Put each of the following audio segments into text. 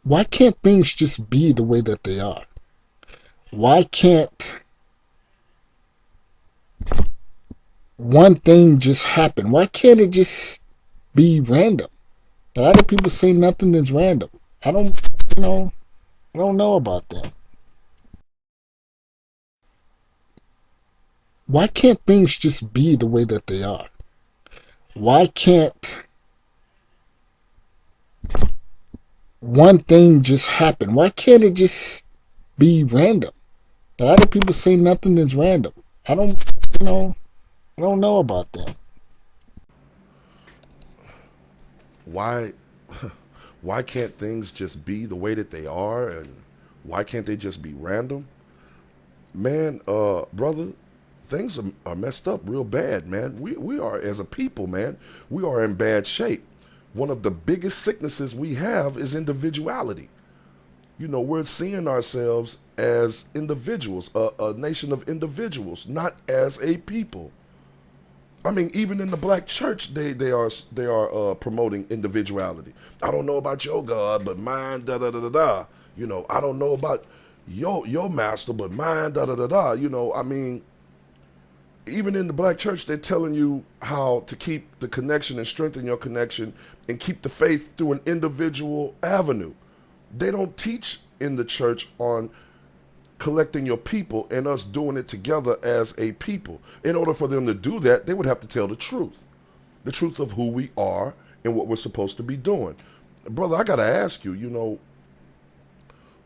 Why can't things just be the way that they are? Why can't one thing just happen? Why can't it just be random? A lot of people say nothing is random. I don't, you know, I don't know about that. Why can't things just be the way that they are? Why can't one thing just happen? Why can't it just be random? A lot of people say nothing is random. I don't, you know, I don't know about that. Why why can't things just be the way that they are, and why can't they just be random? Man, brother, things are messed up real bad, man. We are, as a people, man, we are in bad shape. One of the biggest sicknesses we have is individuality. You know, we're seeing ourselves as individuals, a nation of individuals, not as a people. I mean, even in the black church, they are promoting individuality. I don't know about your God, but mine, da da da da da. You know, I don't know about your master, but mine, da da da da. You know, I mean, even in the black church, they're telling you how to keep the connection and strengthen your connection and keep the faith through an individual avenue. They don't teach in the church on collecting your people and us doing it together as a people. In order for them to do that, they would have to tell the truth of who we are and what we're supposed to be doing. Brother, I got to ask you, you know,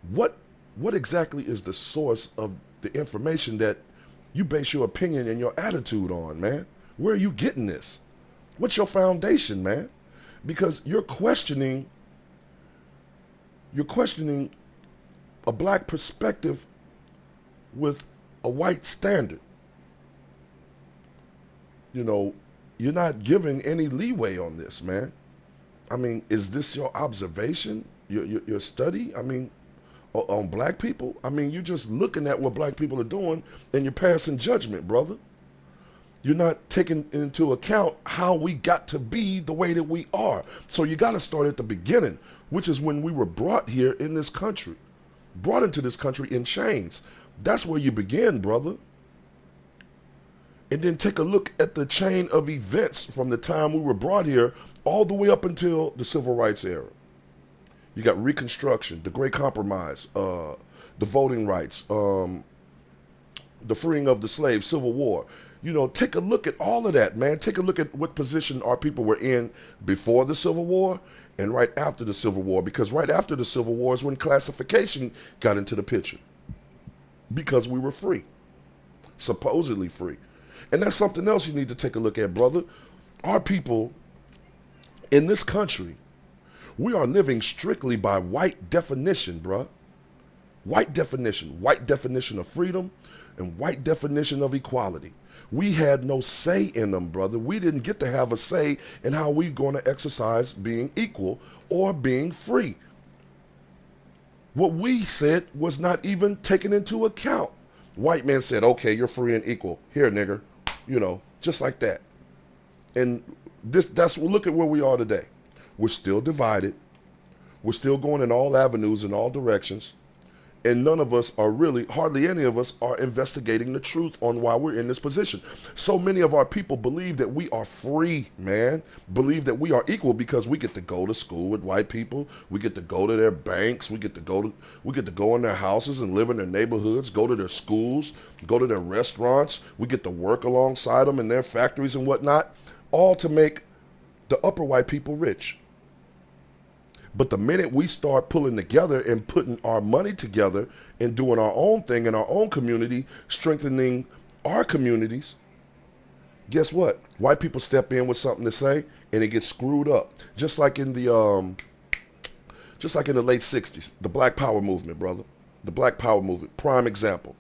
what what exactly is the source of the information that you base your opinion and your attitude on, man? Where are you getting this? What's your foundation, man? Because you're questioning a black perspective with a white standard. You know, you're not giving any leeway on this, man. I mean, is this your observation, your study? I mean, on black people? I mean, you're just looking at what black people are doing and you're passing judgment, brother. You're not taking into account how we got to be the way that we are. So you got to start at the beginning, which is when we were brought here in this country, brought into this country in chains. That's where you begin, brother. And then take a look at the chain of events from the time we were brought here all the way up until the civil rights era. You got Reconstruction, the Great Compromise, the voting rights, the freeing of the slaves, Civil War. You know, take a look at all of that, man. Take a look at what position our people were in before the Civil War and right after the Civil War. Because right after the Civil War is when classification got into the picture. Because we were free, supposedly free. And that's something else you need to take a look at, brother. Our people in this country, we are living strictly by white definition, bruh. White definition of freedom, and white definition of equality. We had no say in them, brother. We didn't get to have a say in how we going to exercise being equal or being free. What we said was not even taken into account. White men said, okay, you're free and equal. Here, nigger. You know, just like that. And that's look at where we are today. We're still divided. We're still going in all avenues in all directions. And none of us are really, hardly any of us are investigating the truth on why we're in this position. So many of our people believe that we are free, man. Believe that we are equal because we get to go to school with white people. We get to go to their banks. We get to go in their houses and live in their neighborhoods, go to their schools, go to their restaurants. We get to work alongside them in their factories and whatnot, all to make the upper white people rich. But the minute we start pulling together and putting our money together and doing our own thing in our own community, strengthening our communities, guess what? White people step in with something to say and it gets screwed up. Just like in the late 60s, the Black Power movement, brother. The Black Power movement, prime example.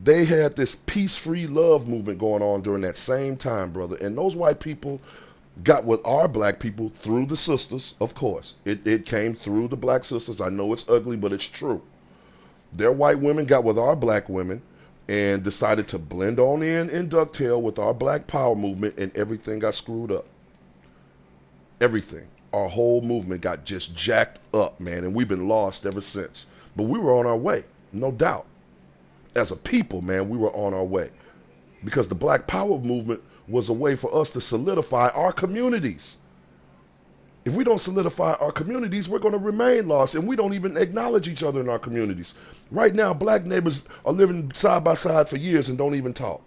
They had this peace, free love movement going on during that same time, brother. And those white people got with our black people through the sisters, of course. It came through the black sisters. I know it's ugly, but it's true. Their white women got with our black women and decided to blend on in and dovetail with our black power movement, and everything got screwed up. Everything. our whole movement got just jacked up, man, and we've been lost ever since. But we were on our way, no doubt. As a people, man, we were on our way. Because the Black Power movement was a way for us to solidify our communities. If we don't solidify our communities, we're going to remain lost, and we don't even acknowledge each other in our communities. Right now, black neighbors are living side by side for years and don't even talk.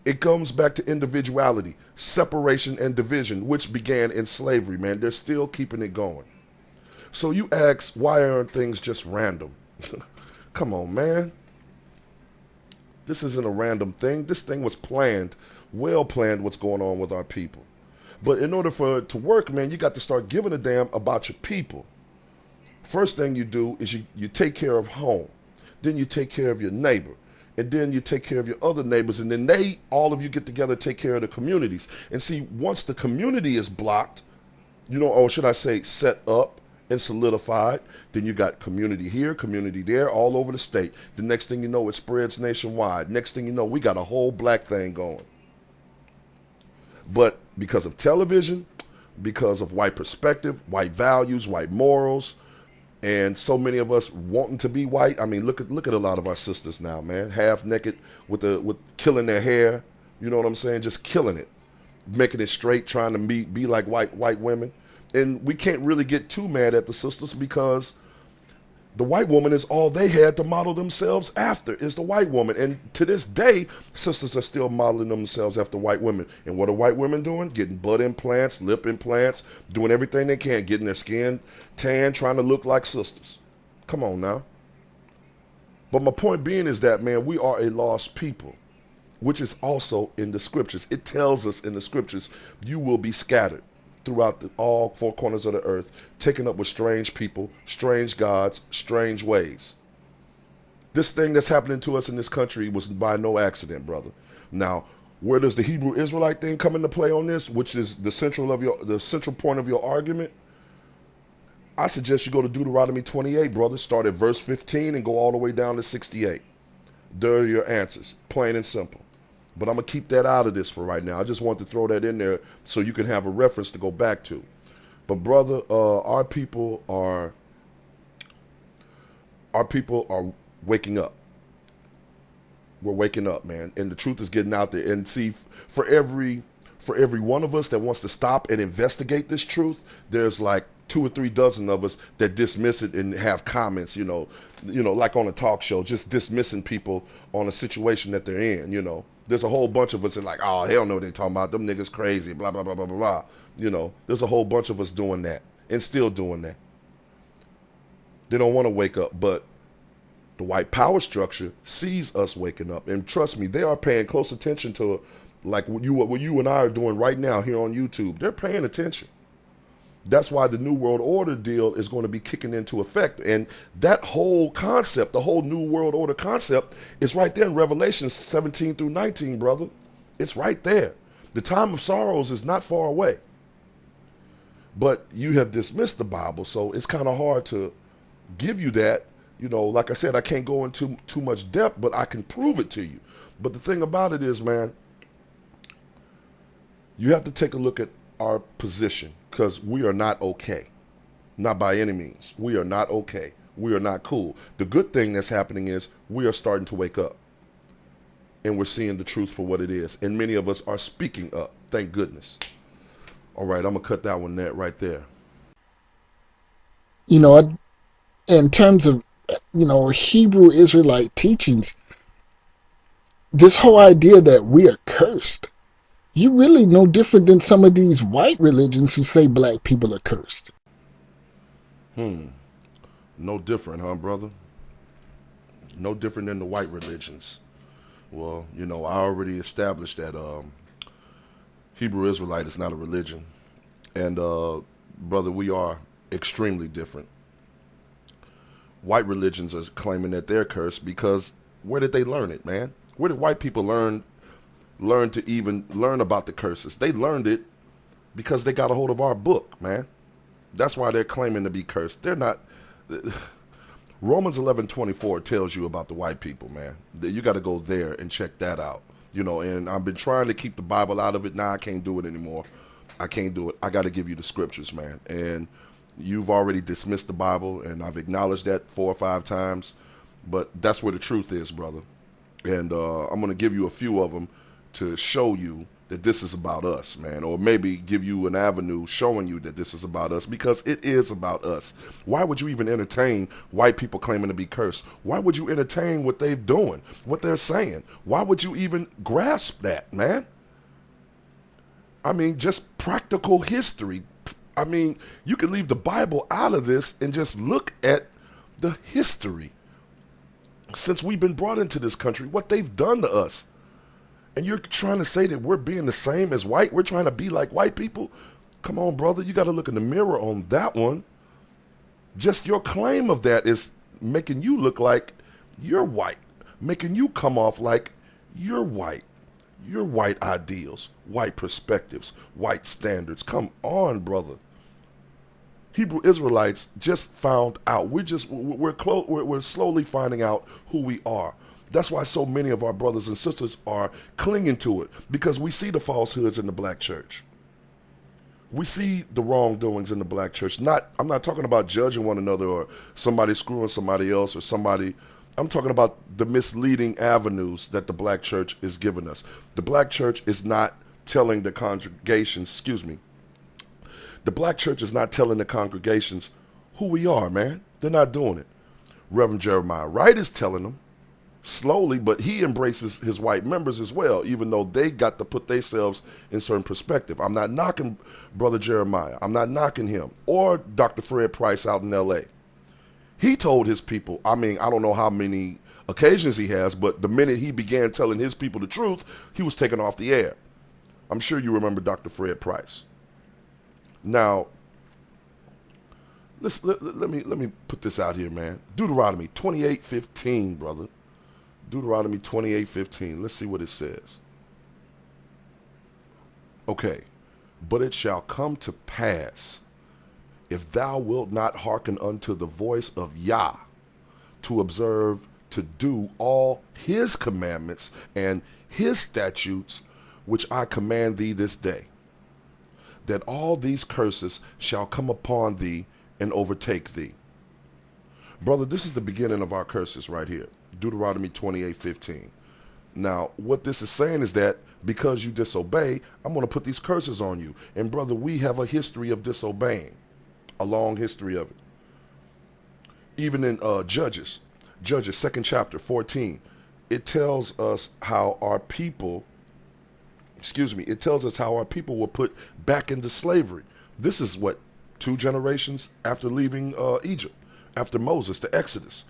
It comes back to individuality, separation, and division, which began in slavery, man. They're still keeping it going. So you ask, why aren't things just random? Come on, man. This isn't a random thing. This thing was planned, well planned, what's going on with our people. But in order for it to work, man, you got to start giving a damn about your people. First thing you do is you take care of home. Then you take care of your neighbor. And then you take care of your other neighbors. And then all of you get together, take care of the communities. And see, once the community is blocked, or should I say set up and solidified, then you got community here, community there, all over the state. The next thing you know, it spreads nationwide. Next thing you know, we got a whole black thing going. But because of television, because of white perspective, white values, white morals, and so many of us wanting to be white. I mean, look at a lot of our sisters now, man, half naked with killing their hair. You know what I'm saying? Just killing it, making it straight, trying to be like white women. And we can't really get too mad at the sisters because the white woman is all they had to model themselves after is the white woman. And to this day, sisters are still modeling themselves after white women. And what are white women doing? Getting butt implants, lip implants, doing everything they can, getting their skin tan, trying to look like sisters. Come on now. But my point being is that, man, we are a lost people, which is also in the scriptures. It tells us in the scriptures, you will be scattered throughout all four corners of the earth, taken up with strange people, strange gods, strange ways. This thing that's happening to us in this country was by no accident, brother. Now, where does the Hebrew Israelite thing come into play on this, which is the central point of your argument? I suggest you go to Deuteronomy 28, brother. Start at verse 15 and go all the way down to 68. There are your answers, plain and simple. But I'm going to keep that out of this for right now. I just want to throw that in there so you can have a reference to go back to. But brother, our people are waking up. We're waking up, man. And the truth is getting out there. And see, for every one of us that wants to stop and investigate this truth, there's like 2 or 3 dozen of us that dismiss it and have comments, like on a talk show, just dismissing people on a situation that they're in, There's a whole bunch of us that like, oh, hell no, they talking about them niggas crazy, blah, blah, blah, blah, blah, blah. There's a whole bunch of us doing that and still doing that. They don't want to wake up, but the white power structure sees us waking up. And trust me, they are paying close attention to like what you and I are doing right now here on YouTube. They're paying attention. That's why the New World Order deal is going to be kicking into effect. And that whole concept, the whole New World Order concept, is right there in Revelation 17 through 19, brother. It's right there. The time of sorrows is not far away. But you have dismissed the Bible, so it's kind of hard to give you that. Like I said, I can't go into too much depth, but I can prove it to you. But the thing about it is, man, you have to take a look at our position. Because we are not okay. Not by any means. We are not okay. We are not cool. The good thing that's happening is we are starting to wake up. And we're seeing the truth for what it is. And many of us are speaking up. Thank goodness. All right, I'm going to cut that one right there. In terms of, Hebrew Israelite teachings, this whole idea that we are cursed, you really no different than some of these white religions who say black people are cursed. No different, huh, brother? No different than the white religions. Well, I already established that Hebrew Israelite is not a religion. And, brother, we are extremely different. White religions are claiming that they're cursed because where did they learn it, man? Where did white people learn to even learn about the curses? They learned it because they got a hold of our book, man. That's why they're claiming to be cursed. They're not. Romans 11:24 tells you about the white people, man. You got to go there and check that out. And I've been trying to keep the Bible out of it. Now I can't do it anymore. I can't do it. I got to give you the scriptures, man. And you've already dismissed the Bible, and I've acknowledged that 4 or 5 times. But that's where the truth is, brother. And I'm going to give you a few of them to show you that this is about us, man, or maybe give you an avenue showing you that this is about us, because it is about us. Why would you even entertain white people claiming to be cursed? Why would you entertain what they're doing, what they're saying? Why would you even grasp that, man? I mean, just practical history. I mean, you can leave the Bible out of this and just look at the history since we've been brought into this country, what they've done to us. And you're trying to say that we're being the same as white? We're trying to be like white people? Come on, brother. You got to look in the mirror on that one. Just your claim of that is making you look like you're white, making you come off like you're white. Your white ideals, white perspectives, white standards. Come on, brother. Hebrew Israelites just found out. We're slowly finding out who we are. That's why so many of our brothers and sisters are clinging to it, because we see the falsehoods in the black church. We see the wrongdoings in the black church. I'm not talking about judging one another or somebody screwing somebody else or somebody. I'm talking about the misleading avenues that the black church is giving us. The black church is not telling the congregations, the black church is not telling the congregations who we are, man. They're not doing it. Reverend Jeremiah Wright is telling them slowly, but he embraces his white members as well, even though they got to put themselves in certain perspective. I'm not knocking Brother Jeremiah. I'm not knocking him or Dr. Fred Price out in L.A. He told his people, I don't know how many occasions he has, but the minute he began telling his people the truth, he was taken off the air. I'm sure you remember Dr. Fred Price. Now, let me put this out here, man. Deuteronomy 28:15, brother. Deuteronomy 28:15. Let's see what it says. Okay. But it shall come to pass, if thou wilt not hearken unto the voice of Yah, to observe to do all his commandments and his statutes, which I command thee this day, that all these curses shall come upon thee and overtake thee. Brother, this is the beginning of our curses right here. Deuteronomy 28:15. Now, what this is saying is that because you disobey, I'm going to put these curses on you. And brother, we have a history of disobeying, a long history of it. Even in Judges 2nd chapter, 14, it tells us how our people, it tells us how our people were put back into slavery. This is what, 2 generations after leaving Egypt, after Moses, the Exodus.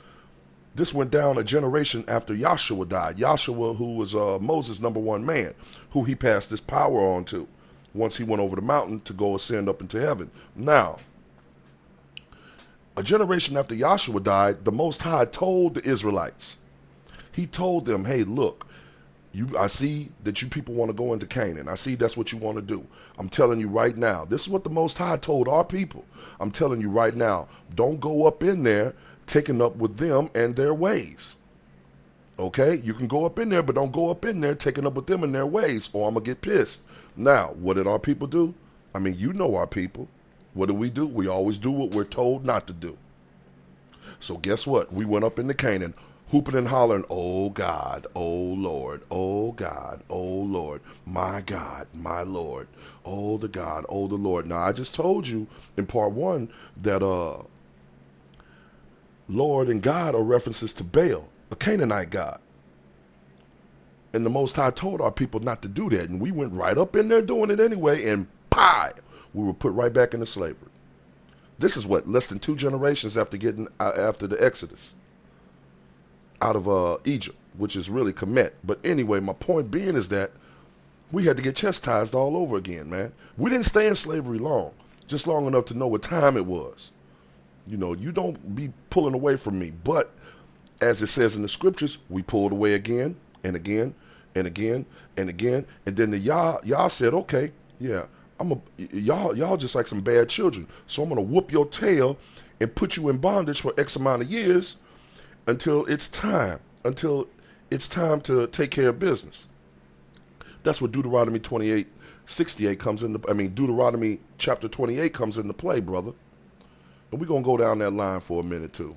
This went down a generation after Joshua died. Joshua, who was Moses' number one man, who he passed his power on to once he went over the mountain to go ascend up into heaven. Now, a generation after Joshua died, the Most High told the Israelites, he told them, hey, look, I see that you people want to go into Canaan. I see that's what you want to do. I'm telling you right now, this is what the Most High told our people. I'm telling you right now, don't go up in there taking up with them and their ways. Okay? You can go up in there, but don't go up in there taking up with them and their ways, or I'm going to get pissed. Now, what did our people do? You know our people. What do? We always do what we're told not to do. So guess what? We went up into Canaan, hooping and hollering, oh God, oh Lord, oh God, oh Lord, my God, my Lord, oh the God, oh the Lord. Now, I just told you in part 1 that Lord and God are references to Baal, a Canaanite god. And the Most High told our people not to do that. And we went right up in there doing it anyway, and we were put right back into slavery. This is what, less than 2 generations after the Exodus out of Egypt, which is really Kemet. But anyway, my point being is that we had to get chastised all over again, man. We didn't stay in slavery long, just long enough to know what time it was. You don't be pulling away from me. But as it says in the scriptures, we pulled away again and again and again and again. And then y'all said, okay, yeah, y'all just like some bad children. So I'm going to whoop your tail and put you in bondage for X amount of years until it's time to take care of business. That's where Deuteronomy 28:68 comes into. I mean, Deuteronomy chapter 28 comes into play, brother. And we're gonna go down that line for a minute too.